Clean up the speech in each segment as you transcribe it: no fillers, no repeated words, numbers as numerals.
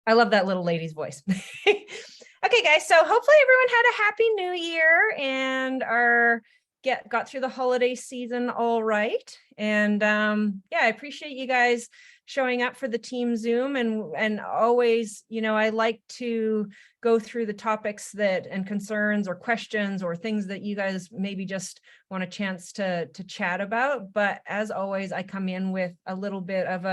I love that little lady's voice. Okay, guys. So hopefully everyone had a happy new year and got through the holiday season all right. And yeah, I appreciate you guys showing up for the team Zoom, and always, I like to go through the topics and concerns or questions or things that you guys maybe just want a chance to chat about. But as always, I come in with a little bit of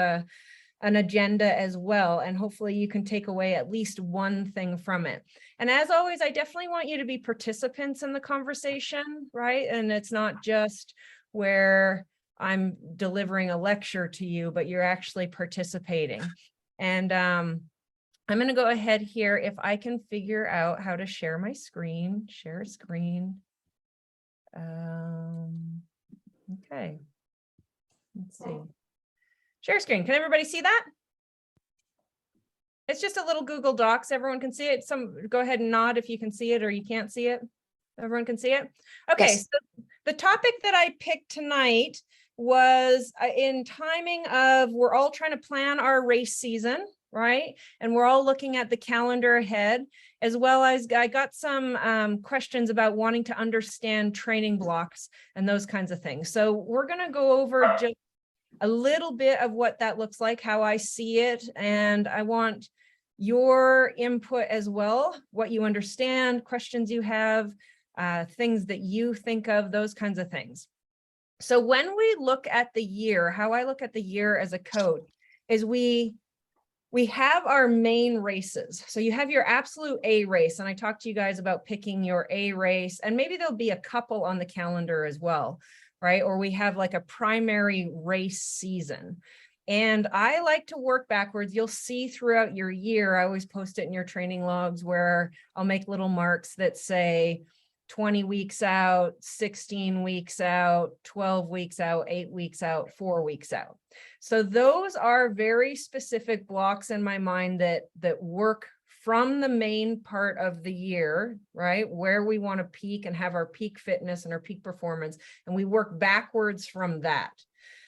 an agenda as well, and hopefully you can take away at least one thing from it. And as always, I definitely want you to be participants in the conversation, right? And it's not just where I'm delivering a lecture to you, but you're actually participating. And I'm going to go ahead here, if I can figure out how to share my screen, share screen. Okay, let's see. Share screen. Can everybody see that? It's just a little Google Docs. Everyone can see it. Go ahead and nod if you can see it or you can't see it. Everyone can see it? Okay, yes. So the topic that I picked tonight was in timing of, we're all trying to plan our race season, right? And we're all looking at the calendar ahead, as well as I got some questions about wanting to understand training blocks and those kinds of things. So we're going to go over just a little bit of what that looks like, how I see it, and I want your input as well, what you understand, questions you have, things that you think of, those kinds of things. So when we look at the year, how I look at the year as a coach is we have our main races. So you have your absolute A race, and I talked to you guys about picking your A race, and maybe there'll be a couple on the calendar as well, right? Or we have like a primary race season. And I like to work backwards. You'll see throughout your year, I always post it in your training logs where I'll make little marks that say 20 weeks out, 16 weeks out, 12 weeks out, 8 weeks out, 4 weeks out. So those are very specific blocks in my mind that work from the main part of the year, right? Where we want to peak and have our peak fitness and our peak performance. And we work backwards from that.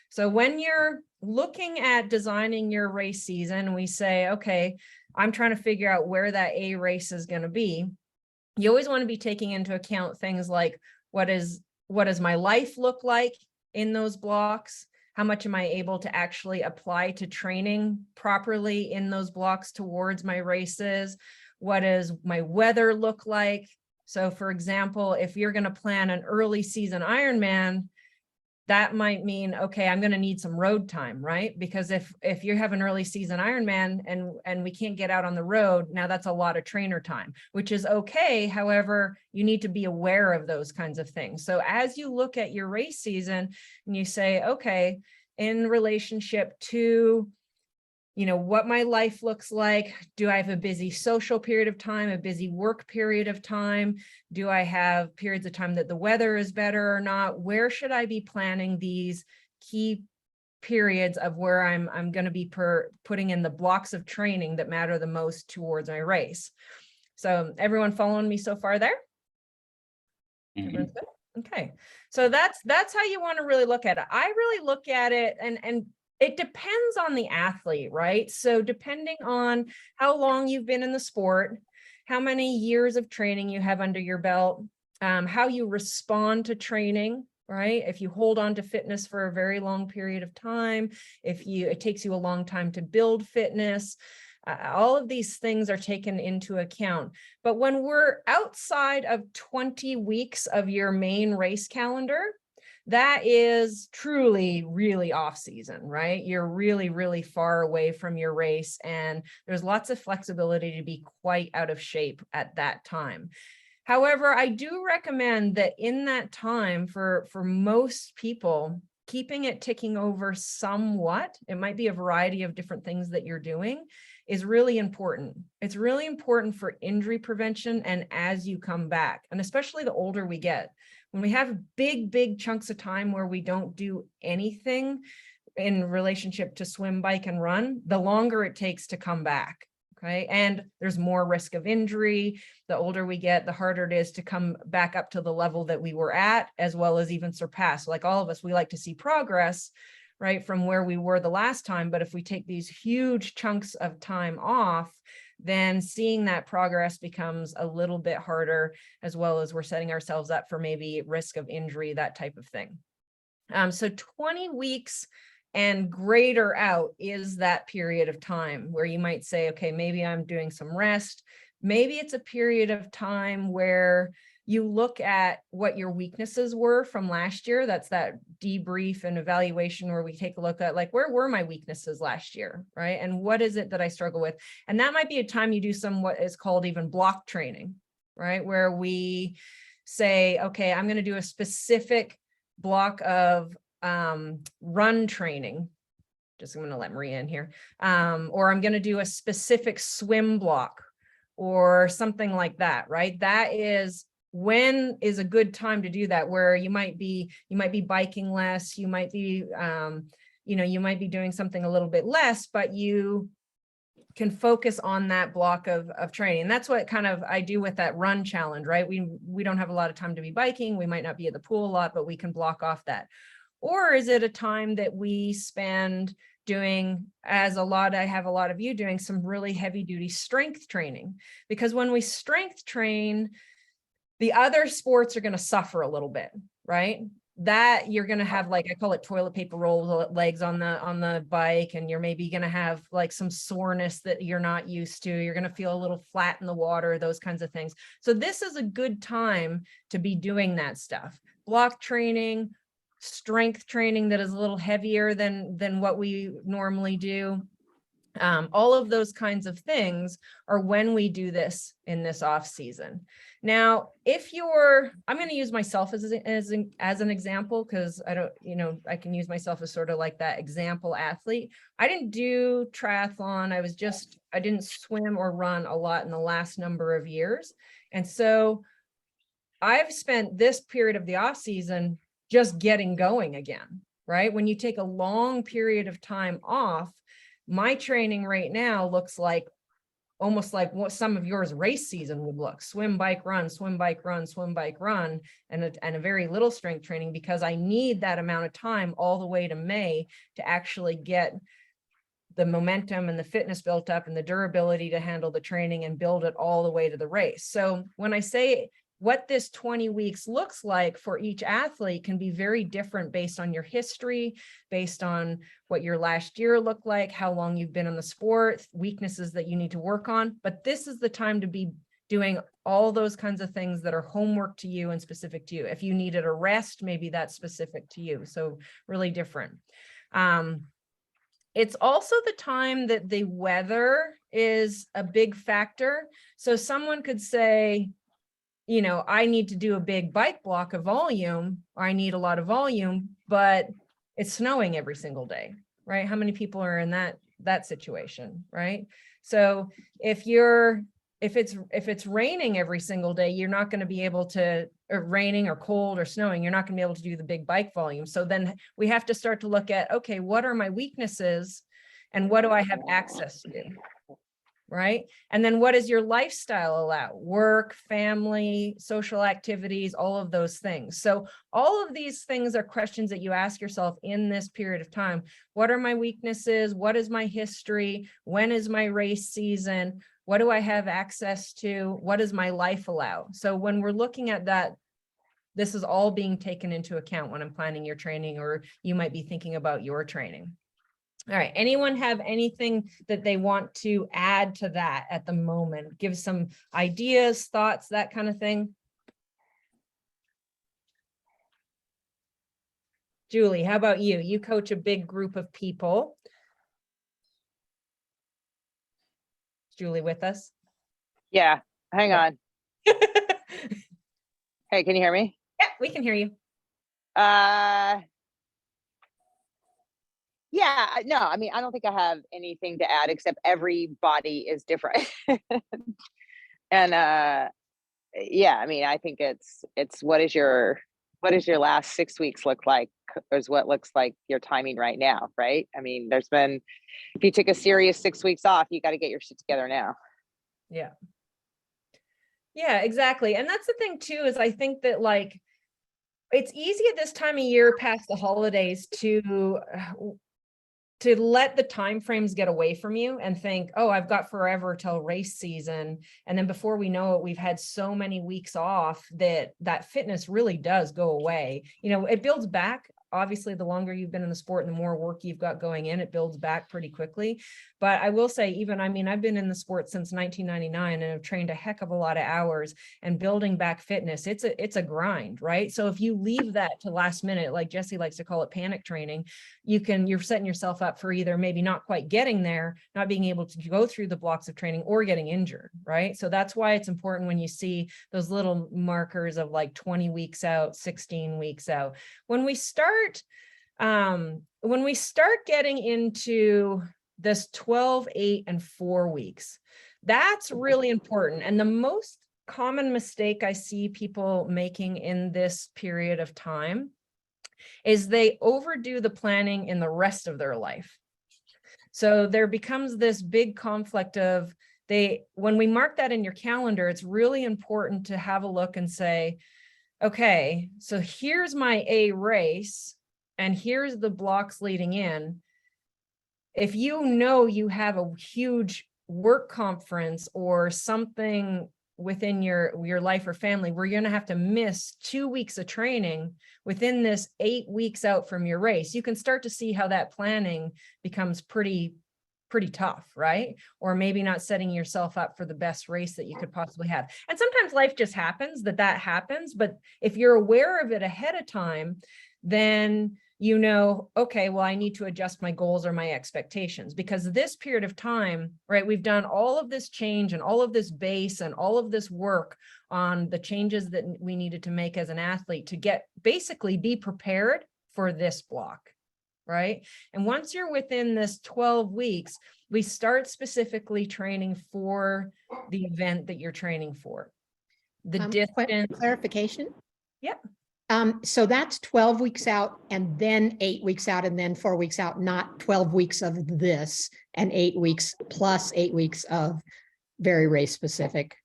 So when you're looking at designing your race season, we say, okay, I'm trying to figure out where that A race is going to be. You always want to be taking into account things like, what does my life look like in those blocks? How much am I able to actually apply to training properly in those blocks towards my races? What does my weather look like? So for example, if you're going to plan an early season Ironman, that might mean, okay, I'm going to need some road time, right? Because if you have an early season Ironman and we can't get out on the road, now that's a lot of trainer time, which is okay. However, you need to be aware of those kinds of things. So as you look at your race season and you say, okay, in relationship to, what my life looks like, do I have a busy social period of time, a busy work period of time? Do I have periods of time that the weather is better or not? Where should I be planning these key periods of where I'm going to be putting in the blocks of training that matter the most towards my race? So everyone following me so far there? Mm-hmm. Everyone's good? Okay. So that's how you want to really look at it. I really look at it, and it depends on the athlete, right? So depending on how long you've been in the sport, how many years of training you have under your belt, how you respond to training, right? If you hold on to fitness for a very long period of time, it takes you a long time to build fitness, all of these things are taken into account. But when we're outside of 20 weeks of your main race calendar, that is truly really off season, right? You're really, really far away from your race, and there's lots of flexibility to be quite out of shape at that time. However, I do recommend that in that time, for most people, keeping it ticking over somewhat, it might be a variety of different things that you're doing, is really important. It's really important for injury prevention and as you come back, and especially the older we get. When we have big chunks of time where we don't do anything in relationship to swim, bike, and run, the longer it takes to come back. Okay. And there's more risk of injury. The older we get, the harder it is to come back up to the level that we were at, as well as even surpass. Like all of us, we like to see progress, right, from where we were the last time. But if we take these huge chunks of time off, then seeing that progress becomes a little bit harder, as well as we're setting ourselves up for maybe risk of injury, that type of thing. So 20 weeks and greater out is that period of time where you might say, okay, maybe I'm doing some rest. Maybe it's a period of time where you look at what your weaknesses were from last year. That's that debrief and evaluation where we take a look at, like, where were my weaknesses last year, right? And what is it that I struggle with? And that might be a time you do some what is called even block training, right? Where we say, okay, I'm going to do a specific block of run training. Just I'm going to let Maria in here. Or I'm going to do a specific swim block or something like that, right? That is when is a good time to do that, where you might be biking less, you might be you might be doing something a little bit less, but you can focus on that block of training. And that's what kind of I do with that run challenge, right? We don't have a lot of time to be biking, we might not be at the pool a lot, but we can block off that. Or is it a time that we spend doing, as I have a lot of you doing, some really heavy duty strength training? Because when we strength train, the other sports are going to suffer a little bit, right? That you're going to have, like, I call it toilet paper roll legs on the bike, and you're maybe going to have like some soreness that you're not used to. You're going to feel a little flat in the water, those kinds of things. So this is a good time to be doing that stuff. Block training, strength training that is a little heavier than what we normally do. All of those kinds of things are when we do this in this off season. Now, I'm going to use myself as an example, because I can use myself as sort of like that example athlete. I didn't do triathlon. I didn't swim or run a lot in the last number of years. And so I've spent this period of the off season just getting going again, right? When you take a long period of time off, my training right now looks like almost like what some of yours race season would look: swim, bike, run, swim, bike, run, swim, bike, run, and a very little strength training, because I need that amount of time all the way to May to actually get the momentum and the fitness built up and the durability to handle the training and build it all the way to the race. So when I say what this 20 weeks looks like for each athlete can be very different based on your history, based on what your last year looked like, how long you've been in the sport, weaknesses that you need to work on. But this is the time to be doing all those kinds of things that are homework to you and specific to you. If you needed a rest, maybe that's specific to you. So really different. It's also the time that the weather is a big factor. So someone could say, I need to do a big bike block of volume, or I need a lot of volume, but it's snowing every single day, right? How many people are in that situation, right? So if it's raining every single day, you're not going to be able to, or raining or cold or snowing, you're not going to be able to do the big bike volume. So then we have to start to look at, okay, what are my weaknesses and what do I have access to? Right? And then what does your lifestyle allow? Work, family, social activities, all of those things. So all of these things are questions that you ask yourself in this period of time. What are my weaknesses? What is my history? When is my race season? What do I have access to? What does my life allow? So when we're looking at that, this is all being taken into account when I'm planning your training, or you might be thinking about your training. All right. Anyone have anything that they want to add to that at the moment? Give some ideas, thoughts, that kind of thing. Julie, how about you? You coach a big group of people. Is Julie with us? Yeah. Hang on. Hey, can you hear me? Yeah, we can hear you. Yeah, no, I mean, I don't think I have anything to add, except everybody is different. And yeah, I mean, I think it's what is your last 6 weeks look like, is what looks like your timing right now, right? I mean, if you took a serious 6 weeks off, you got to get your shit together now. Yeah. Yeah, exactly. And that's the thing too, is I think that, like, It's easy at this time of year past the holidays to let the time frames get away from you and think, oh, I've got forever till race season. And then before we know it, we've had so many weeks off that fitness really does go away. You know, it builds back. Obviously, the longer you've been in the sport and the more work you've got going in, it builds back pretty quickly. But I will say, I mean, I've been in the sport since 1999 and have trained a heck of a lot of hours, and building back fitness, it's a grind, right? So if you leave that to last minute, like Jesse likes to call it panic training, you're setting yourself up for either maybe not quite getting there, not being able to go through the blocks of training, or getting injured, right? So that's why it's important when you see those little markers of like 20 weeks out, 16 weeks out. When we start getting into this 12, 8, and 4 weeks, that's really important. And the most common mistake I see people making in this period of time is they overdo the planning in the rest of their life. So there becomes this big conflict of when we mark that in your calendar, it's really important to have a look and say, okay, so here's my A race and here's the blocks leading in. If you know you have a huge work conference or something within your life or family where you're going to have to miss 2 weeks of training within this 8 weeks out from your race, you can start to see how that planning becomes pretty tough, right? Or maybe not setting yourself up for the best race that you could possibly have. And sometimes life just happens that happens. But if you're aware of it ahead of time, then you know, okay, well, I need to adjust my goals or my expectations, because this period of time, right, we've done all of this change and all of this base and all of this work on the changes that we needed to make as an athlete to basically be prepared for this block, right? And once you're within this 12 weeks, we start specifically training for the event that you're training for. The distance. Clarification? Yep. So that's 12 weeks out and then 8 weeks out and then 4 weeks out, not 12 weeks of this and 8 weeks plus 8 weeks of very race specific.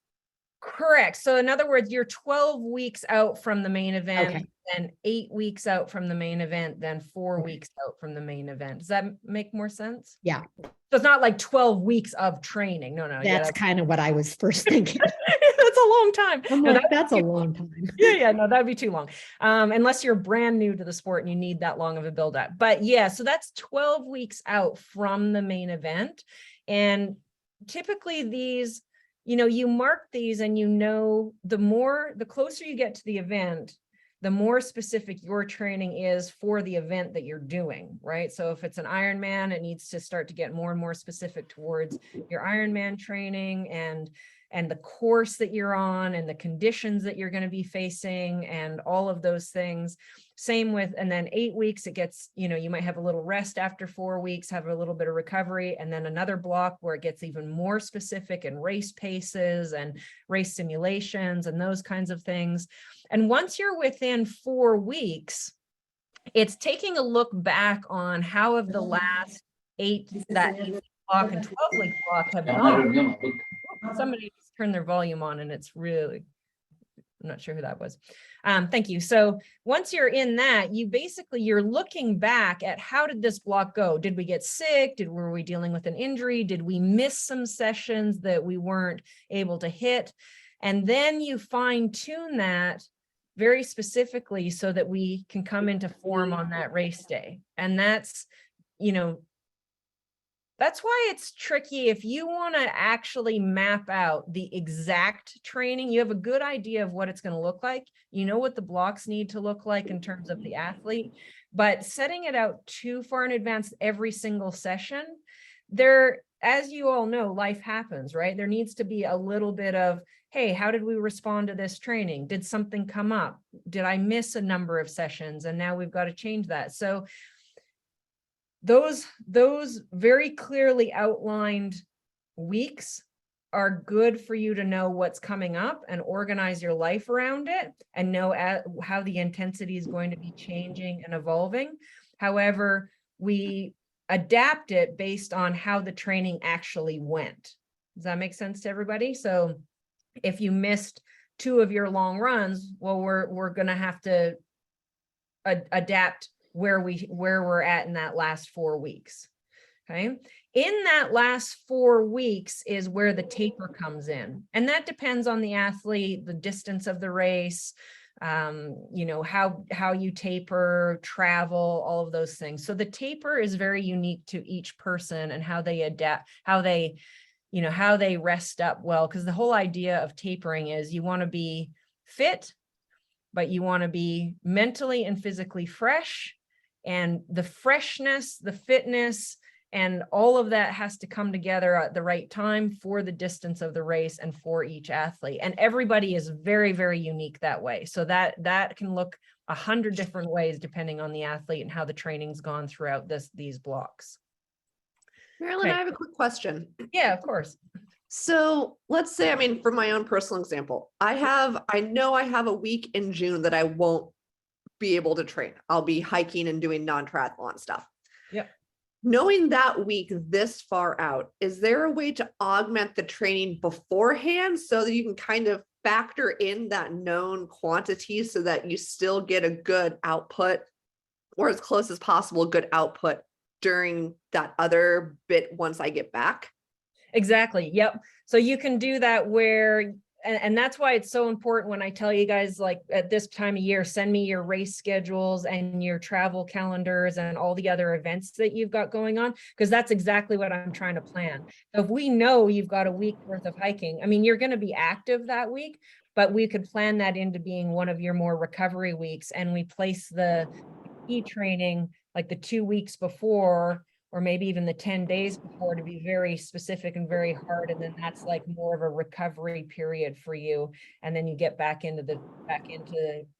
Correct. So in other words, you're 12 weeks out from the main event, Okay. then 8 weeks out from the main event, then 4 weeks out from the main event. Does that make more sense? Yeah. So it's not like 12 weeks of training. No. That's kind of what I was first thinking. That's a long time. I'm No, like, that's a long time. No, that'd be too long. Unless you're brand new to the sport and you need that long of a build up. But yeah, so that's 12 weeks out from the main event. And typically these, you mark these and the closer you get to the event, the more specific your training is for the event that you're doing, right? So if it's an Ironman, it needs to start to get more and more specific towards your Ironman training and the course that you're on and the conditions that you're going to be facing and all of those things. Same with, and then 8 weeks, it gets, you might have a little rest after 4 weeks, have a little bit of recovery, and then another block where it gets even more specific in race paces and race simulations and those kinds of things. And once you're within 4 weeks, it's taking a look back on how have the last 8 week block and 12-week block have gone. Somebody just turned their volume on and it's really, I'm not sure who that was. Thank you. So once you're in that, you're looking back at how did this block go? Did we get sick? Were we dealing with an injury? Did we miss some sessions that we weren't able to hit? And then you fine tune that very specifically so that we can come into form on that race day. And that's why it's tricky. If you want to actually map out the exact training, you have a good idea of what it's going to look like. You know what the blocks need to look like in terms of the athlete, but setting it out too far in advance every single session, as you all know, life happens, right? There needs to be a little bit of, hey, how did we respond to this training? Did something come up? Did I miss a number of sessions? And now we've got to change that. So those very clearly outlined weeks are good for you to know what's coming up and organize your life around it and know how the intensity is going to be changing and evolving. However, we adapt it based on how the training actually went. Does that make sense to everybody? So if you missed 2 of your long runs, well, we're going to have to adapt where we're at in that last 4 weeks. Okay. In that last 4 weeks is where the taper comes in. And that depends on the athlete, the distance of the race, you know, how you taper, travel, all of those things. So the taper is very unique to each person and how they adapt, how they rest up well. Because the whole idea of tapering is you want to be fit, but you want to be mentally and physically fresh. And the freshness, the fitness, and all of that has to come together at the right time for the distance of the race and for each athlete. And everybody is very, very unique that way. So that can look 100 different ways depending on the athlete and how the training's gone throughout these blocks. Marilyn, Okay. I have a quick question. Yeah, of course. So let's say, I mean, from my own personal example, I know I have a week in June that I won't be able to train. I'll be hiking and doing non-triathlon stuff. Yep. Knowing that week this far out, is there a way to augment the training beforehand so that you can kind of factor in that known quantity so that you still get a good output, or as close as possible, good output during that other bit once I get back? Exactly. Yep. So you can do that where, and that's why it's so important when I tell you guys, like at this time of year, send me your race schedules and your travel calendars and all the other events that you've got going on, because that's exactly what I'm trying to plan. So if we know you've got a week worth of hiking, I mean, you're going to be active that week, but we could plan that into being one of your more recovery weeks. And we place the key training like the 2 weeks before, or maybe even the 10 days before, to be very specific and very hard. And then that's like more of a recovery period for you. And then you get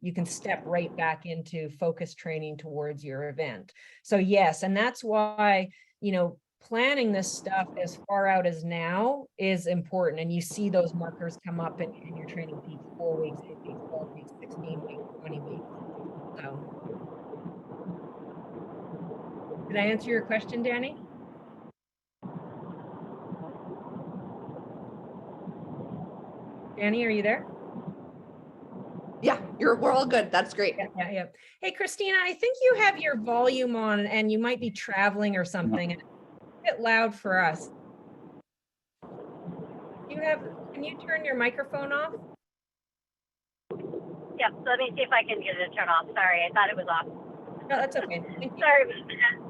you can step right back into focus training towards your event. So yes, and that's why, you know, planning this stuff as far out as now is important. And you see those markers come up in your training peaks, 4 weeks, 8 weeks, 12 weeks, 16 weeks, 20 weeks. So. Did I answer your question, Danny? Danny, are you there? Yeah, we're all good. That's great. Yeah. Hey, Christina, I think you have your volume on and you might be traveling or something. It's a bit loud for us. Can you turn your microphone off? Yep, let me see if I can get it to turn off. Sorry, I thought it was off. No, that's okay. Thank you. Sorry about that.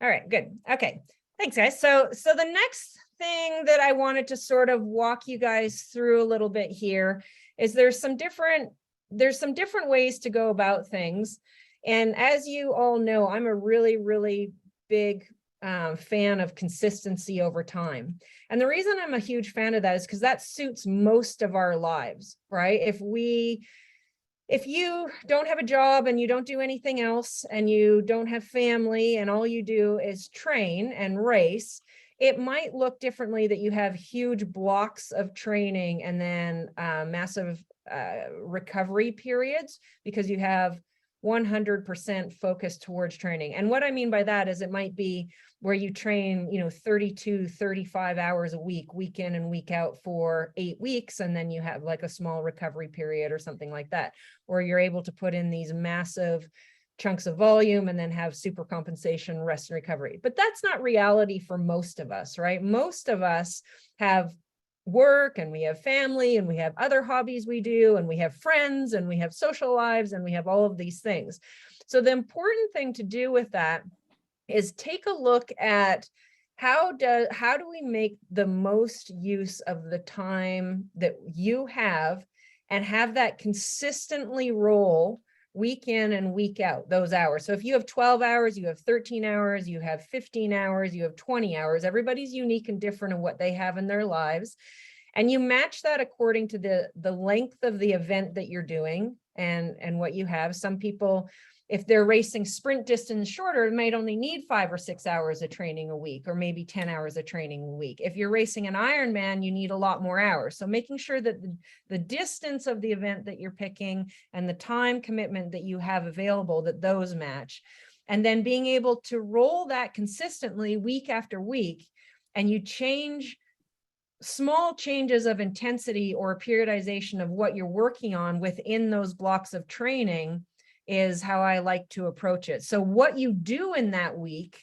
All right, good. Okay. Thanks, guys. So the next thing that I wanted to sort of walk you guys through a little bit here is there's some different ways to go about things. And as you all know, I'm a really, really big fan of consistency over time. And the reason I'm a huge fan of that is because that suits most of our lives, right? If you don't have a job and you don't do anything else and you don't have family and all you do is train and race, it might look differently that you have huge blocks of training and then massive recovery periods because you have 100% focus towards training. And what I mean by that is it might be where you train, 32, 35 hours a week in and week out for 8 weeks. And then you have like a small recovery period or something like that, or you're able to put in these massive chunks of volume and then have super compensation, rest and recovery. But that's not reality for most of us, right? Most of us have work and we have family and we have other hobbies we do and we have friends and we have social lives and we have all of these things. So the important thing to do with that is take a look at how do we make the most use of the time that you have and have that consistently roll week in and week out, those hours. So if you have 12 hours, you have 13 hours, you have 15 hours, you have 20 hours, everybody's unique and different in what they have in their lives. And you match that according to the length of the event that you're doing and what you have. Some people, if they're racing sprint distance shorter, might only need 5 or 6 hours of training a week, or maybe 10 hours of training a week. If you're racing an Ironman, you need a lot more hours. So making sure that the distance of the event that you're picking and the time commitment that you have available, that those match. And then being able to roll that consistently week after week. and you change small changes of intensity or periodization of what you're working on within those blocks of training is how I like to approach it. So what you do in that week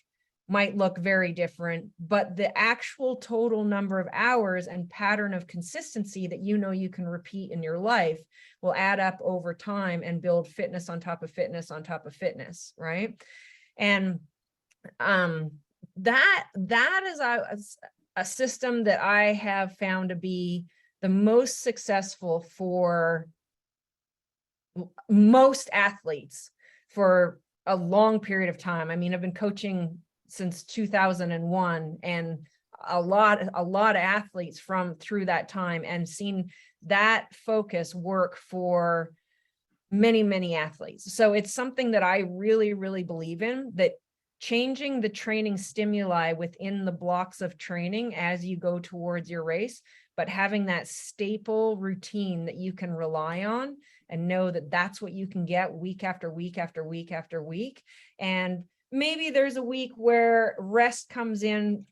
might look very different, but the actual total number of hours and pattern of consistency that you know you can repeat in your life will add up over time and build fitness on top of fitness on top of fitness, right? And that is a system that I have found to be the most successful for most athletes for a long period of time. I mean, I've been coaching since 2001, and a lot of athletes through that time, and seen that focus work for many, many athletes. So it's something that I really, really believe in, that changing the training stimuli within the blocks of training as you go towards your race, but having that staple routine that you can rely on and know that that's what you can get week after week after week after week. And maybe there's a week where rest comes in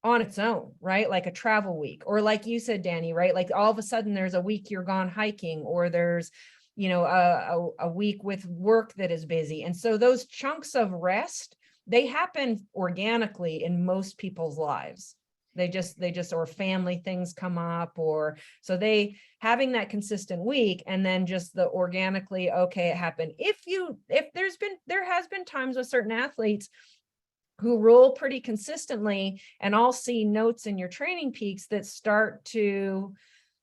on its own, right? Like a travel week, or like you said, Danny, right? Like all of a sudden there's a week you're gone hiking, or there's, you know, a week with work that is busy. And so those chunks of rest, they happen organically in most people's lives. They just, or family things come up, or so having that consistent week, and then just the organically, okay, it happened. There has been times with certain athletes who roll pretty consistently, and I'll see notes in your training peaks that start to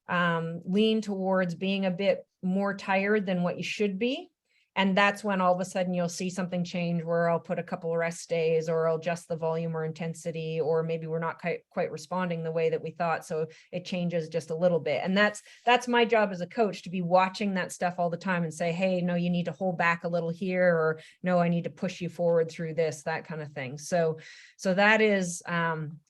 lean towards being a bit more tired than what you should be. And that's when all of a sudden you'll see something change, where I'll put a couple of rest days, or I'll adjust the volume or intensity, or maybe we're not quite responding the way that we thought. So it changes just a little bit. And that's my job as a coach, to be watching that stuff all the time and say, hey, no, you need to hold back a little here, or no, I need to push you forward through this, that kind of thing. So that is,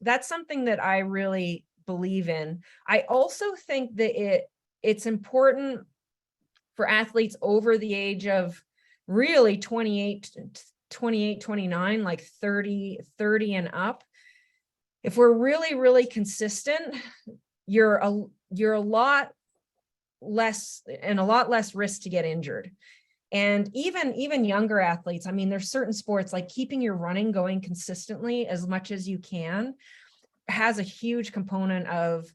that's something that I really believe in. I also think that it's important for athletes over the age of really 28, 29, like 30 and up. If we're really, really consistent, you're a lot less risk to get injured. And even younger athletes, I mean, there's certain sports, like keeping your running going consistently as much as you can has a huge component of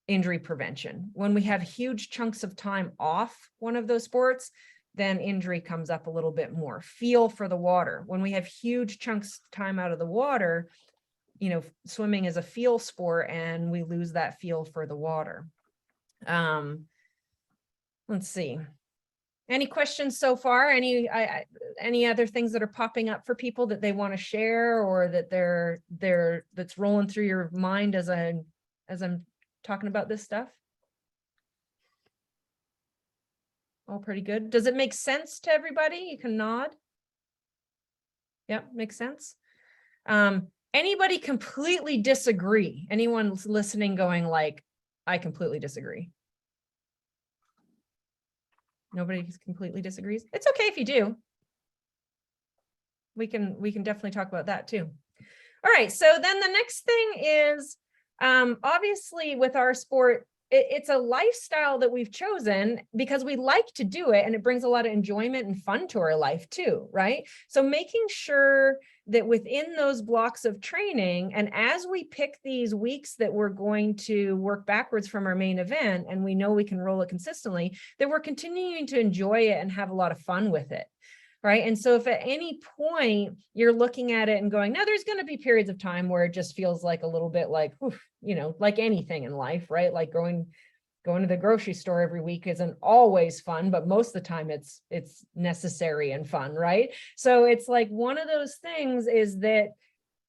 injury prevention. When we have huge chunks of time off one of those sports, then injury comes up a little bit more. Feel for the water. When we have huge chunks of time out of the water, you know, swimming is a feel sport, and we lose that feel for the water. Let's see. Any questions so far? Any other things that are popping up for people that they want to share, or that that's rolling through your mind as I'm talking about this stuff? All pretty good. Does it make sense to everybody? You can nod. Yep, makes sense. Anybody completely disagree? Anyone listening going like, I completely disagree? Nobody completely disagrees. It's okay if you do. We can definitely talk about that too. All right, so then the next thing is, obviously with our sport, it's a lifestyle that we've chosen because we like to do it, and it brings a lot of enjoyment and fun to our life too, right? So making sure that within those blocks of training, and as we pick these weeks that we're going to work backwards from our main event, and we know we can roll it consistently, that we're continuing to enjoy it and have a lot of fun with it. Right. And so if at any point you're looking at it and going, no, there's going to be periods of time where it just feels like a little bit like, you know, like anything in life, right? Like going to the grocery store every week isn't always fun, but most of the time it's necessary and fun, right? So it's like one of those things is that,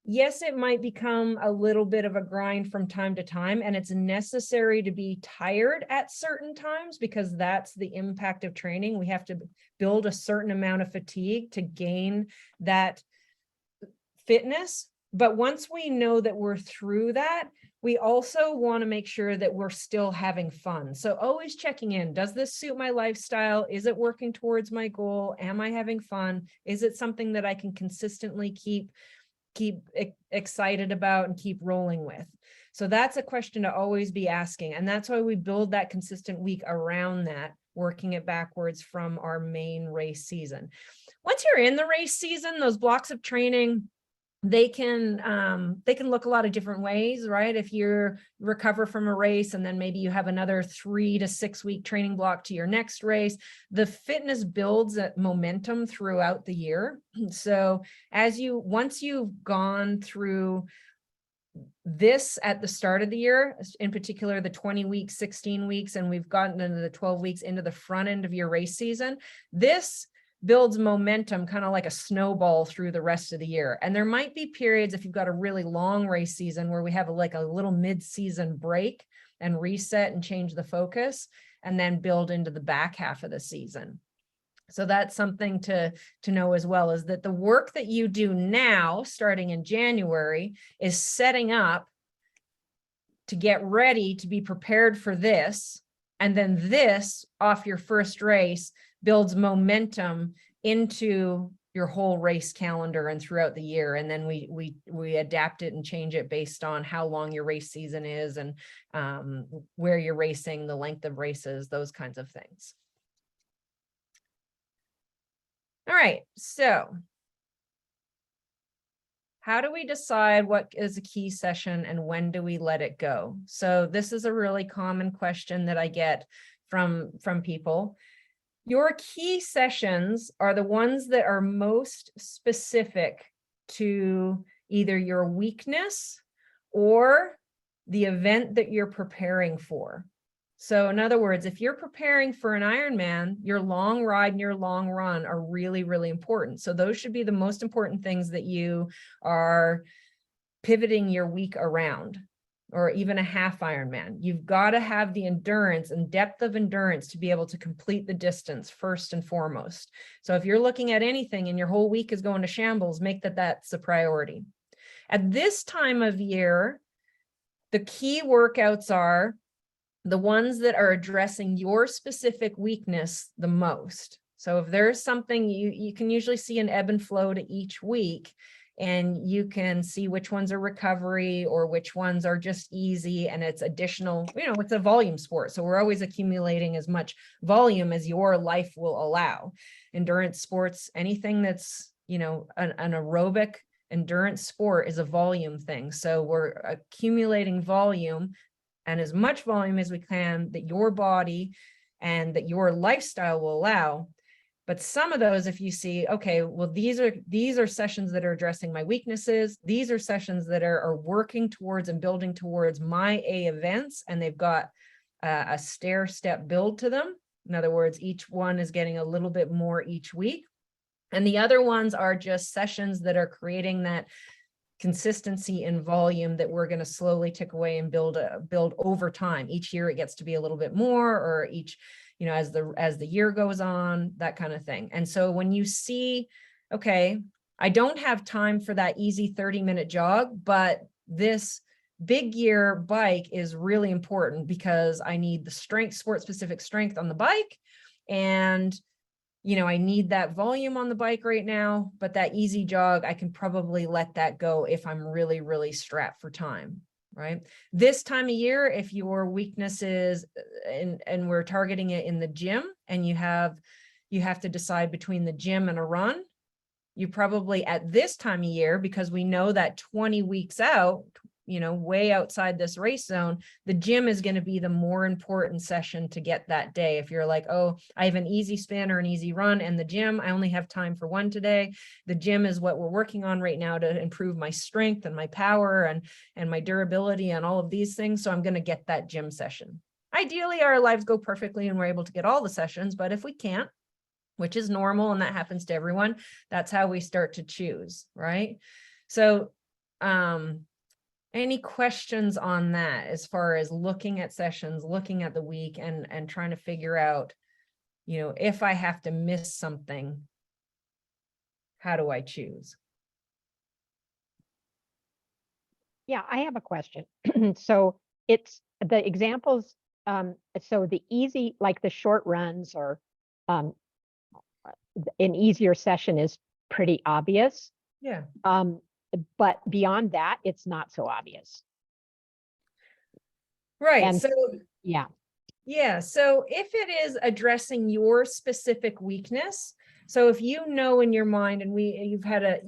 yes, it might become a little bit of a grind from time to time, and it's necessary to be tired at certain times because that's the impact of training. We have to build a certain amount of fatigue to gain that fitness. But once we know that we're through that, we also want to make sure that we're still having fun. So always checking in. Does this suit my lifestyle? Is it working towards my goal? Am I having fun? Is it something that I can consistently keep excited about and keep rolling with. So that's a question to always be asking. And that's why we build that consistent week around that, working it backwards from our main race season. Once you're in the race season, those blocks of training, they can look a lot of different ways, right? If you recover from a race and then maybe you have another 3 to 6 week training block to your next race, the fitness builds that momentum throughout the year. So once you've gone through this at the start of the year, in particular, the 20 weeks, 16 weeks, and we've gotten into the 12 weeks into the front end of your race season, this builds momentum kind of like a snowball through the rest of the year. And there might be periods, if you've got a really long race season, where we have like a little mid-season break and reset and change the focus, and then build into the back half of the season. So that's something to know as well, is that the work that you do now, starting in January, is setting up to get ready to be prepared for this. And then this, off your first race, builds momentum into your whole race calendar and throughout the year. And then we adapt it and change it based on how long your race season is and where you're racing, the length of races, those kinds of things. All right, so how do we decide what is a key session and when do we let it go? So this is a really common question that I get from people. Your key sessions are the ones that are most specific to either your weakness or the event that you're preparing for. So in other words, if you're preparing for an Ironman, your long ride and your long run are really, really important. So those should be the most important things that you are pivoting your week around, or even a half Ironman. You've got to have the endurance and depth of endurance to be able to complete the distance first and foremost. So if you're looking at anything and your whole week is going to shambles, make that's a priority. At this time of year, the key workouts are the ones that are addressing your specific weakness the most. So if there's something, you can usually see an ebb and flow to each week, and you can see which ones are recovery or which ones are just easy, and it's additional, it's a volume sport. So we're always accumulating as much volume as your life will allow. Endurance sports, anything that's, an aerobic endurance sport is a volume thing. So we're accumulating volume, and as much volume as we can that your body and that your lifestyle will allow. But some of those, if you see, okay, well, these are sessions that are addressing my weaknesses. These are sessions that are working towards and building towards my A events, and they've got a stair-step build to them. In other words, each one is getting a little bit more each week. And the other ones are just sessions that are creating that consistency in volume that we're going to slowly tick away and build over time. Each year it gets to be a little bit more, or each, as the year goes on, that kind of thing. And so when you see, okay, I don't have time for that easy 30-minute jog, but this big gear bike is really important because I need the sport specific strength on the bike, and I need that volume on the bike right now, but that easy jog, I can probably let that go if I'm really, really strapped for time, right? This time of year, if your weakness is, and we're targeting it in the gym, and you have to decide between the gym and a run, you probably at this time of year, because we know that 20 weeks out, way outside this race zone, the gym is going to be the more important session to get that day. If you're like, oh, I have an easy spin or an easy run, and the gym, I only have time for one today. The gym is what we're working on right now to improve my strength and my power and my durability and all of these things. So I'm going to get that gym session. Ideally, our lives go perfectly and we're able to get all the sessions, but if we can't, which is normal, and that happens to everyone, that's how we start to choose, right? So, any questions on that as far as looking at sessions, looking at the week, and trying to figure out, if I have to miss something, how do I choose? Yeah, I have a question. So it's the examples. So the easy, like the short runs, or an easier session is pretty obvious. Yeah. But beyond that, it's not so obvious. Right. And So yeah. yeah, so if it is addressing your specific weakness, so if you know in your mind, and you've had a,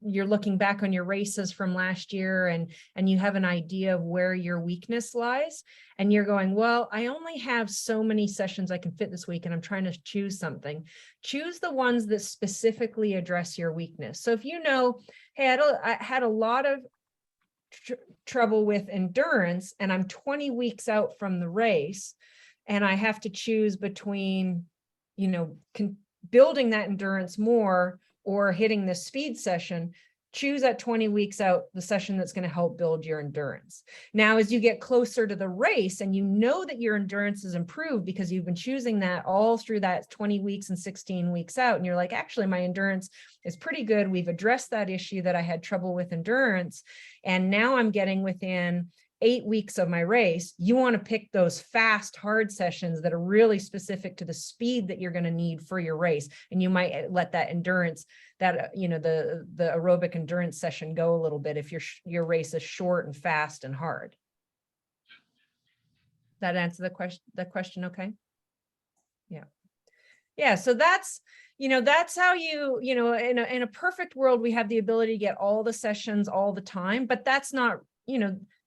you're looking back on your races from last year, and you have an idea of where your weakness lies, and you're going, well, I only have so many sessions I can fit this week, and I'm trying to choose something. Choose the ones that specifically address your weakness. So if you know, hey, I had a lot of trouble with endurance, and I'm 20 weeks out from the race, and I have to choose between, building that endurance more or hitting the speed session, choose at 20 weeks out the session that's going to help build your endurance. Now, as you get closer to the race and you know that your endurance is improved because you've been choosing that all through that 20 weeks and 16 weeks out, and you're like, actually, my endurance is pretty good. We've addressed that issue that I had trouble with endurance. And now I'm getting within 8 weeks of my race. You want to pick those fast, hard sessions that are really specific to the speed that you're going to need for your race. And you might let that endurance, that, the aerobic endurance session go a little bit if your race is short and fast and hard. That answer the question okay? Yeah. Yeah, so that's, that's how in a perfect world, we have the ability to get all the sessions all the time, but that's not,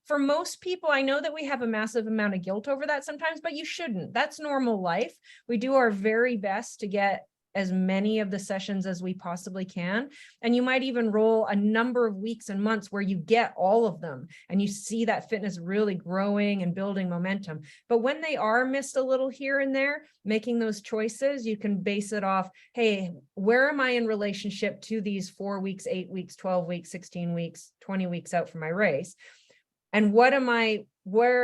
for most people. I know that we have a massive amount of guilt over that sometimes, but you shouldn't. That's normal life. We do our very best to get as many of the sessions as we possibly can. And you might even roll a number of weeks and months where you get all of them and you see that fitness really growing and building momentum. But when they are missed a little here and there, making those choices, you can base it off, hey, where am I in relationship to these 4 weeks, 8 weeks, 12 weeks, 16 weeks, 20 weeks out from my race? And where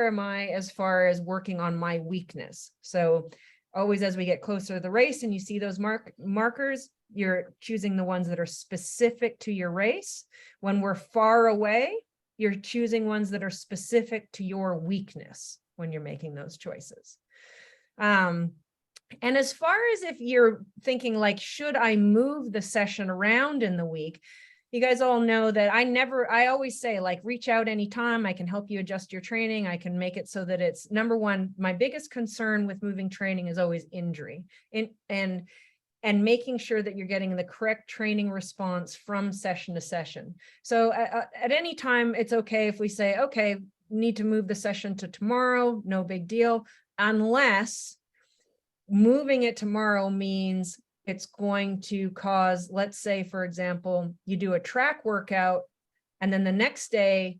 am I as far as working on my weakness? So always, as we get closer to the race and you see those markers, you're choosing the ones that are specific to your race. When we're far away, you're choosing ones that are specific to your weakness when you're making those choices. And as far as if you're thinking like, should I move the session around in the week? You guys all know that I always say, like, reach out anytime. I can help you adjust your training. I can make it so that it's, number one, my biggest concern with moving training is always injury and making sure that you're getting the correct training response from session to session. So at any time, it's okay if we say, okay, need to move the session to tomorrow, no big deal, unless moving it tomorrow means it's going to cause, let's say, for example, you do a track workout and then the next day,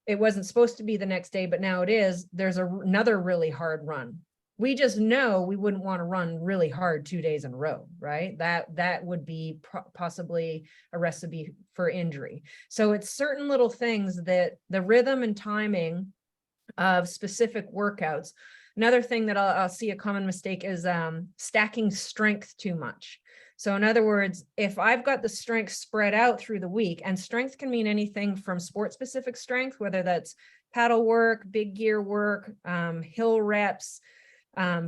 it wasn't supposed to be the next day, but now it is, there's another really hard run. We just know we wouldn't want to run really hard 2 days in a row, right? That would be possibly a recipe for injury. So it's certain little things that the rhythm and timing of specific workouts. Another thing that I'll see a common mistake is stacking strength too much. So in other words, if I've got the strength spread out through the week, and strength can mean anything from sport specific strength, whether that's paddle work, big gear work, hill reps,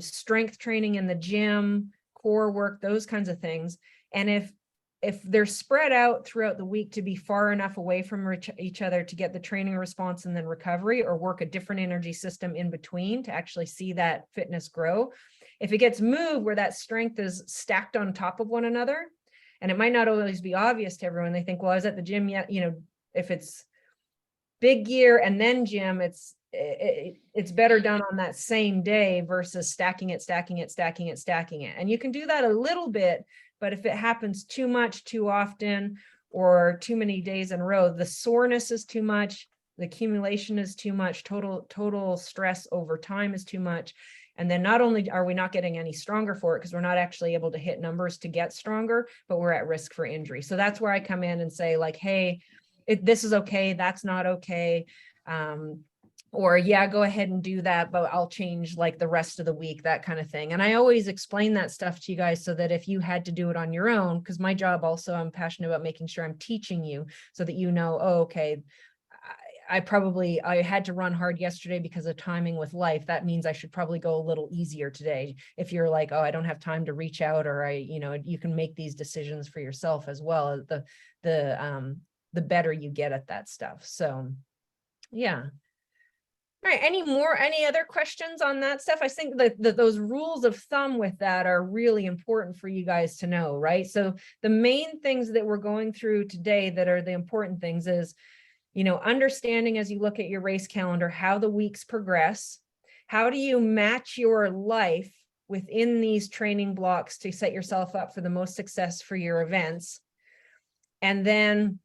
strength training in the gym, core work, those kinds of things. And if they're spread out throughout the week to be far enough away from each other to get the training response and then recovery, or work a different energy system in between to actually see that fitness grow. If it gets moved where that strength is stacked on top of one another, and it might not always be obvious to everyone, they think, well, I was at the gym yet, if it's big gear and then gym, it's better done on that same day versus stacking it. And you can do that a little bit, but if it happens too much, too often, or too many days in a row, the soreness is too much, the accumulation is too much, total stress over time is too much. And then not only are we not getting any stronger for it, because we're not actually able to hit numbers to get stronger, but we're at risk for injury. So that's where I come in and say, like, hey, this is okay, that's not okay. Or yeah, go ahead and do that, but I'll change like the rest of the week, that kind of thing. And I always explain that stuff to you guys so that if you had to do it on your own, because my job also, I'm passionate about making sure I'm teaching you so that you know, oh, okay, I had to run hard yesterday because of timing with life. That means I should probably go a little easier today. If you're like, oh, I don't have time to reach out, or you can make these decisions for yourself as well. the better you get at that stuff. So yeah. All right, any other questions on that stuff? I think that those rules of thumb with that are really important for you guys to know, right? So the main things that we're going through today that are the important things is, understanding as you look at your race calendar, how the weeks progress. How do you match your life within these training blocks to set yourself up for the most success for your events? And then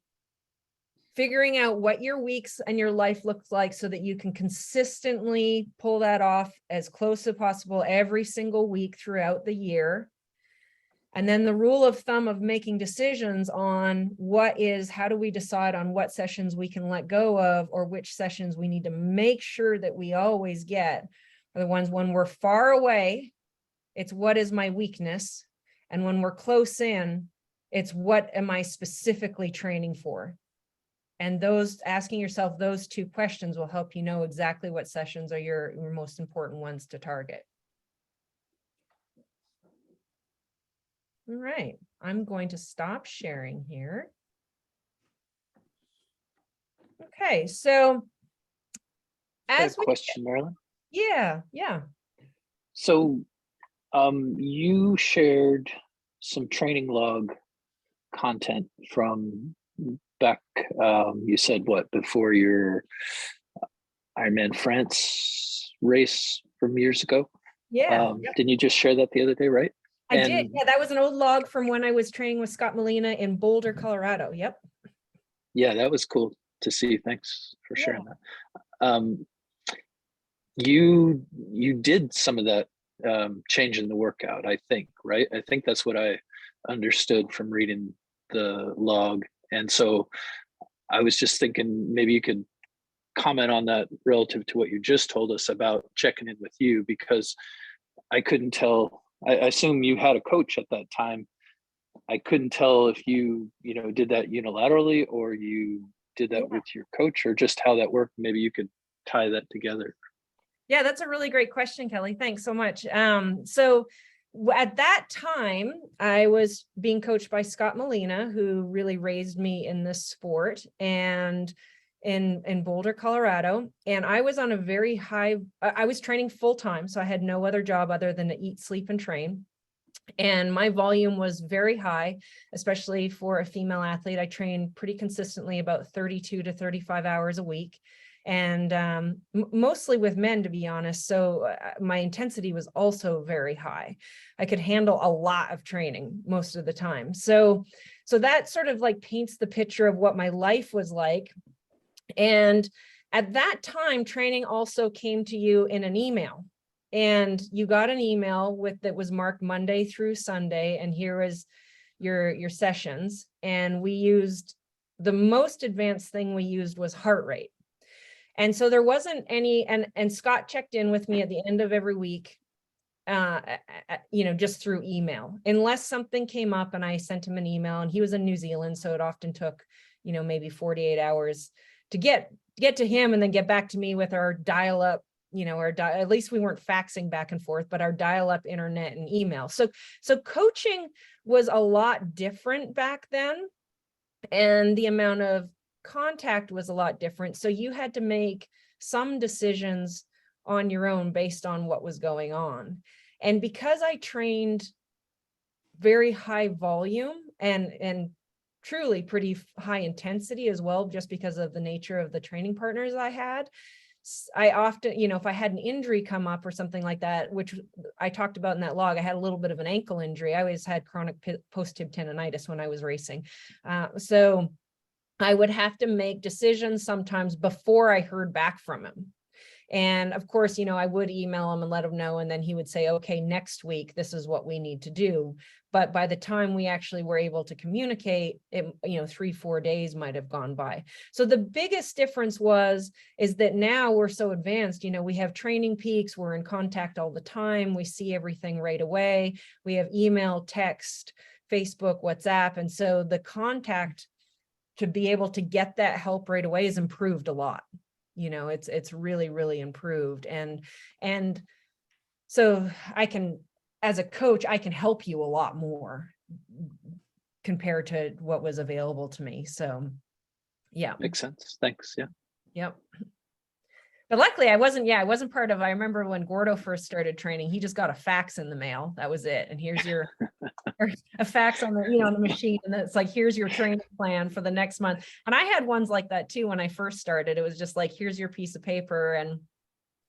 figuring out what your weeks and your life looks like so that you can consistently pull that off as close as possible every single week throughout the year. And then the rule of thumb of making decisions on how do we decide on what sessions we can let go of, or which sessions we need to make sure that we always get are the ones when we're far away, it's what is my weakness? And when we're close in, it's what am I specifically training for? And asking yourself those two questions will help you know exactly what sessions are your most important ones to target. All right, I'm going to stop sharing here. Okay, so as we question, Marilyn. Yeah. So you shared some training log content from back, you said what, before your Ironman France race from years ago? Yeah. Didn't you just share that the other day, right? I did. Yeah, that was an old log from when I was training with Scott Molina in Boulder, Colorado. Yep. Yeah, that was cool to see. Thanks for sharing that. You did some of that change in the workout, I think, right? I think that's what I understood from reading the log. And so I was just thinking maybe you could comment on that relative to what you just told us about checking in with you, because I couldn't tell. I assume you had a coach at that time. I couldn't tell if you did that unilaterally or you did that with your coach, or just how that worked. Maybe you could tie that together. Yeah, that's a really great question, Kelly. Thanks so much. So at that time, I was being coached by Scott Molina, who really raised me in this sport, and in Boulder, Colorado. And I was on a very high, I was training full time. So I had no other job other than to eat, sleep, and train. And my volume was very high, especially for a female athlete. I trained pretty consistently about 32 to 35 hours a week. And mostly with men, to be honest. So my intensity was also very high. I could handle a lot of training most of the time. So that sort of like paints the picture of what my life was like. And at that time, training also came to you in an email. And you got an email that was marked Monday through Sunday, and here is your sessions. And we used, the most advanced thing we used was heart rate. And so there wasn't any, and Scott checked in with me at the end of every week, just through email, unless something came up and I sent him an email, and he was in New Zealand. So it often took, maybe 48 hours to get to him and then get back to me with our dial-up, at least we weren't faxing back and forth, but our dial-up internet and email. So coaching was a lot different back then. And the amount of contact was a lot different. So you had to make some decisions on your own based on what was going on. And because I trained very high volume and truly pretty high intensity as well, just because of the nature of the training partners I had, I often, if I had an injury come up or something like that, which I talked about in that log, I had a little bit of an ankle injury. I always had chronic post-tib tendonitis when I was racing. So I would have to make decisions sometimes before I heard back from him. And of course, I would email him and let him know. And then he would say, okay, next week, this is what we need to do. But by the time we actually were able to communicate, it, 3-4 days might have gone by. So the biggest difference is that now we're so advanced, we have training peaks, we're in contact all the time. We see everything right away. We have email, text, Facebook, WhatsApp. And so the contact to be able to get that help right away has improved a lot. It's really, really improved. And so I can, as a coach, I can help you a lot more compared to what was available to me. So Yeah. Makes sense. Thanks. Yeah. Yep. But luckily I wasn't part of, I remember when Gordo first started training, he just got a fax in the mail. That was it. And here's your, or a fax on the, on the machine. And it's like, here's your training plan for the next month. And I had ones like that too. When I first started, it was just like, here's your piece of paper and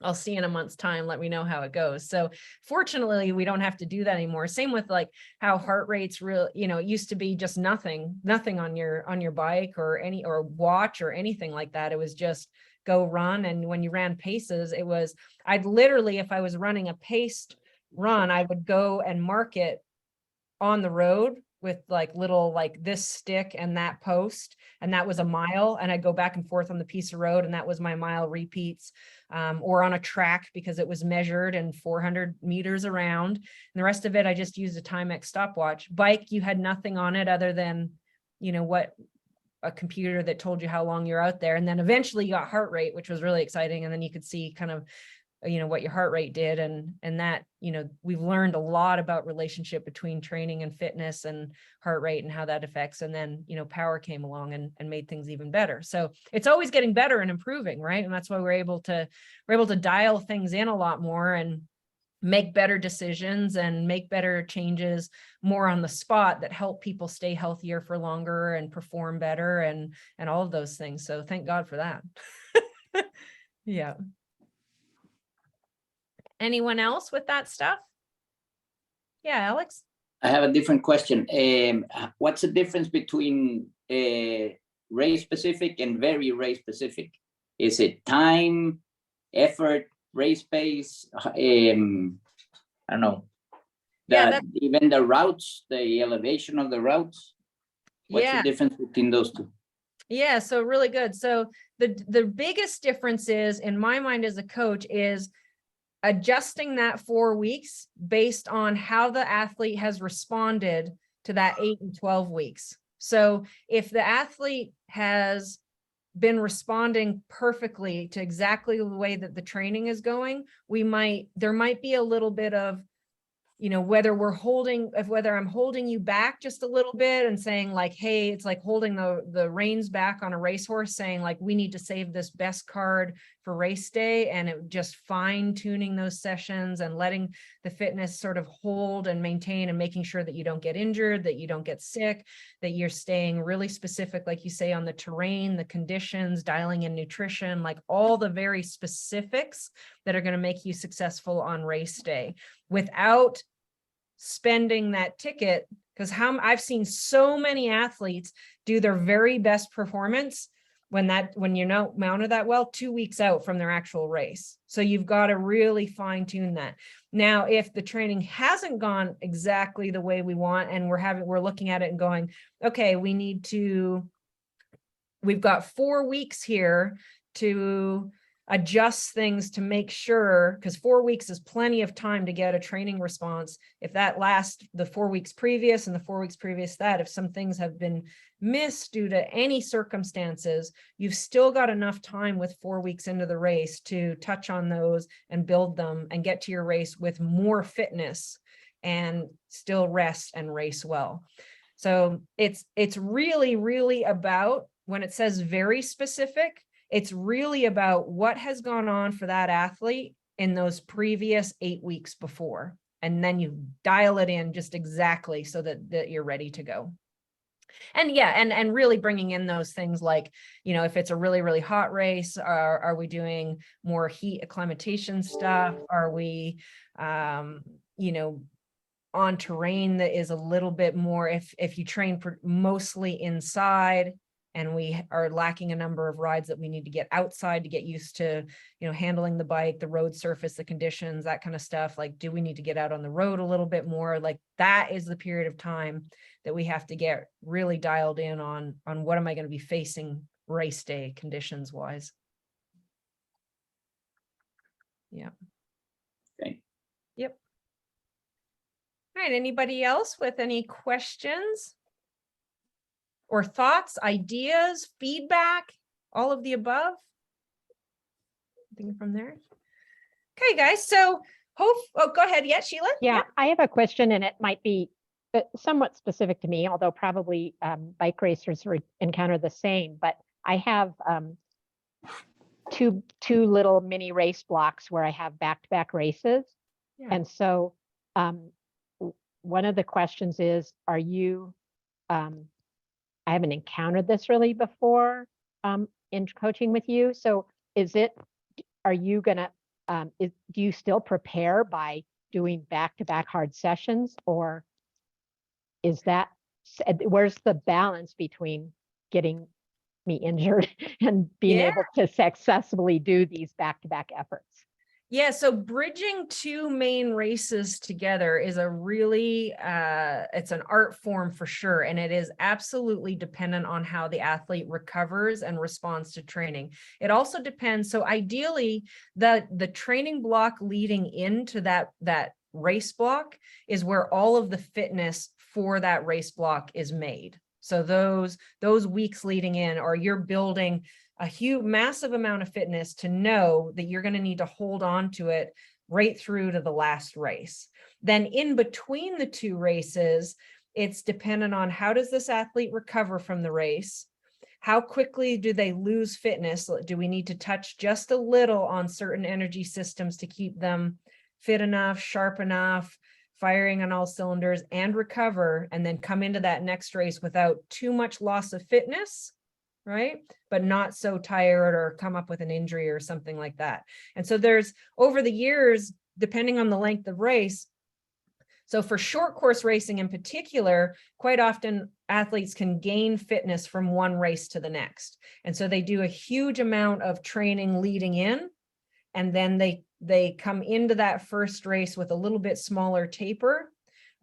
I'll see you in a month's time. Let me know how it goes. So fortunately, we don't have to do that anymore. Same with like how heart rates real, it used to be just nothing on your bike or watch or anything like that. It was just go run. And when you ran paces, I'd literally, if I was running a paced run, I would go and mark it on the road with like little, like this stick and that post. And that was a mile. And I'd go back and forth on the piece of road. And that was my mile repeats, or on a track because it was measured and 400 meters around. And the rest of it, I just used a Timex stopwatch. Bike, you had nothing on it other than, what a computer that told you how long you're out there. And then eventually you got heart rate, which was really exciting. And then you could see kind of, what your heart rate did. And that, we've learned a lot about relationship between training and fitness and heart rate and how that affects. And then, power came along and made things even better. So it's always getting better and improving, right? And that's why we're able to dial things in a lot more and make better decisions and make better changes more on the spot that help people stay healthier for longer and perform better and all of those things. So thank God for that. Yeah. Anyone else with that stuff? Yeah, Alex? I have a different question. What's the difference between race specific and very race specific? Is it time, effort, race pace? I don't know. Even the routes, the elevation of the routes. What's the difference between those two? Yeah, so really good. So the biggest difference is, in my mind as a coach, is adjusting that 4 weeks based on how the athlete has responded to that 8 and 12 weeks. So if the athlete has been responding perfectly to exactly the way that the training is going, there might be a little bit of, whether I'm holding you back just a little bit and saying like, hey, it's like holding the reins back on a racehorse, saying like, we need to save this best card for race day. And it just fine tuning those sessions and letting the fitness sort of hold and maintain and making sure that you don't get injured, that you don't get sick, that you're staying really specific, like you say, on the terrain, the conditions, dialing in nutrition, like all the very specifics that are going to make you successful on race day without spending that ticket. Because I've seen so many athletes do their very best performance when you're not mounted that well 2 weeks out from their actual race. So you've got to really fine tune that. Now, if the training hasn't gone exactly the way we want, and we're looking at it and going, okay, we've got 4 weeks here to adjust things to make sure, because 4 weeks is plenty of time to get a training response. If that lasts the 4 weeks previous and the 4 weeks previous that, if some things have been missed due to any circumstances, you've still got enough time with 4 weeks into the race to touch on those and build them and get to your race with more fitness and still rest and race well. So it's really, really about, when it says very specific, it's really about what has gone on for that athlete in those previous 8 weeks before. And then you dial it in just exactly so that you're ready to go. And yeah, and really bringing in those things like, if it's a really, really hot race, are we doing more heat acclimatation stuff? Are we, on terrain that is a little bit more, if you train mostly inside, and we are lacking a number of rides that we need to get outside to get used to, handling the bike, the road surface, the conditions, that kind of stuff. Like, do we need to get out on the road a little bit more? Like, that is the period of time that we have to get really dialed in on what am I going to be facing race day conditions wise. Yeah. Okay. Yep. All right. Anybody else with any questions? Or thoughts, ideas, feedback, all of the above? Anything from there? Okay, guys. So go ahead. Yeah, Sheila? Yeah, I have a question, and it might be somewhat specific to me, although probably bike racers encounter the same. But I have two little mini race blocks where I have back-to-back races. Yeah. And so one of the questions is, are you, I haven't encountered this really before in coaching with you. So are you gonna, do you still prepare by doing back-to-back hard sessions, or is that, where's the balance between getting me injured and being Yeah. able to successfully do these back-to-back efforts? Yeah, so bridging two main races together is a really, it's an art form for sure. And it is absolutely dependent on how the athlete recovers and responds to training. It also depends. So ideally, the training block leading into that race block is where all of the fitness for that race block is made. So those weeks leading in, or you're building a huge, massive amount of fitness to know that you're going to need to hold on to it right through to the last race. Then in between the two races, it's dependent on how does this athlete recover from the race? How quickly do they lose fitness? Do we need to touch just a little on certain energy systems to keep them fit enough, sharp enough, firing on all cylinders, and recover, and then come into that next race without too much loss of fitness, right? But not so tired or come up with an injury or something like that. And so there's, over the years, depending on the length of race, so for short course racing in particular, quite often athletes can gain fitness from one race to the next. And so they do a huge amount of training leading in, and then they come into that first race with a little bit smaller taper,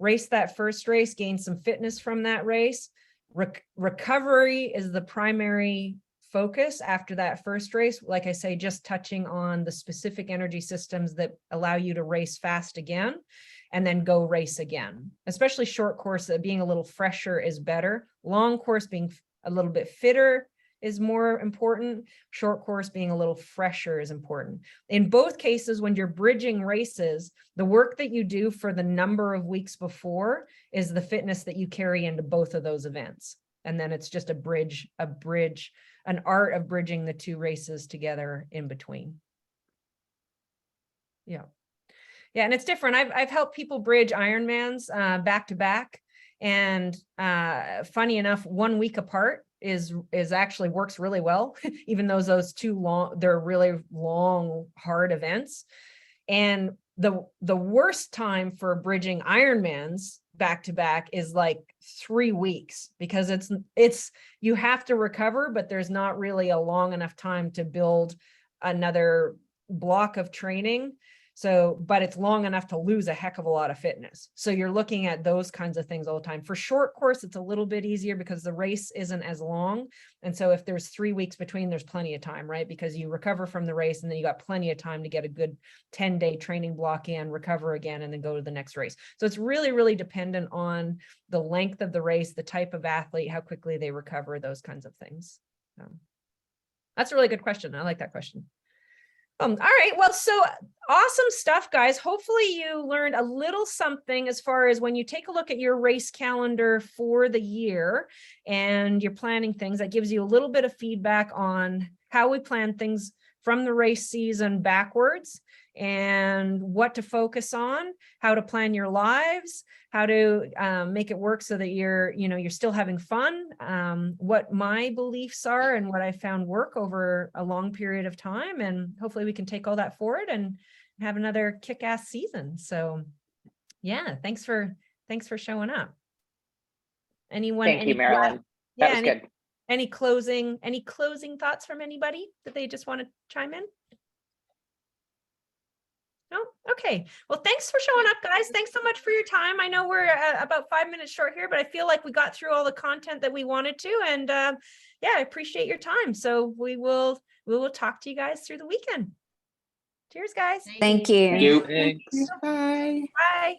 race that first race, gain some fitness from that race. Recovery is the primary focus after that first race. Like I say, just touching on the specific energy systems that allow you to race fast again, and then go race again. Especially short course, being a little fresher is better. Long course being a little bit fitter is more important. Short course being a little fresher is important. In both cases, when you're bridging races, the work that you do for the number of weeks before is the fitness that you carry into both of those events. And then it's just an art of bridging the two races together in between. Yeah. Yeah, and it's different. I've helped people bridge Ironmans back to back. And funny enough, 1 week apart is actually works really well, even though those they're really long, hard events. And the worst time for bridging Ironmans back to back is like 3 weeks, because it's you have to recover, but there's not really a long enough time to build another block of training. So, but it's long enough to lose a heck of a lot of fitness. So you're looking at those kinds of things all the time. For short course, it's a little bit easier because the race isn't as long. And so if there's 3 weeks between, there's plenty of time, right? Because you recover from the race and then you got plenty of time to get a good 10-day training block in, recover again, and then go to the next race. So it's really, really dependent on the length of the race, the type of athlete, how quickly they recover, those kinds of things. So that's a really good question. I like that question. All right, well, so awesome stuff, guys. Hopefully you learned a little something as far as when you take a look at your race calendar for the year and you're planning things, that gives you a little bit of feedback on how we plan things from the race season backwards, and what to focus on, how to plan your lives, how to make it work so that you're still having fun, what my beliefs are and what I found work over a long period of time. And hopefully we can take all that forward and have another kick-ass season. So yeah, thanks for showing up. Anyone? Thank you, Marilyn. That was good. Any closing thoughts from anybody that they just want to chime in? No? Okay. Well, thanks for showing up, guys. Thanks so much for your time. I know we're about 5 minutes short here, but I feel like we got through all the content that we wanted to. And yeah, I appreciate your time. So we will talk to you guys through the weekend. Cheers, guys. Thank you. Thanks. Bye. Bye.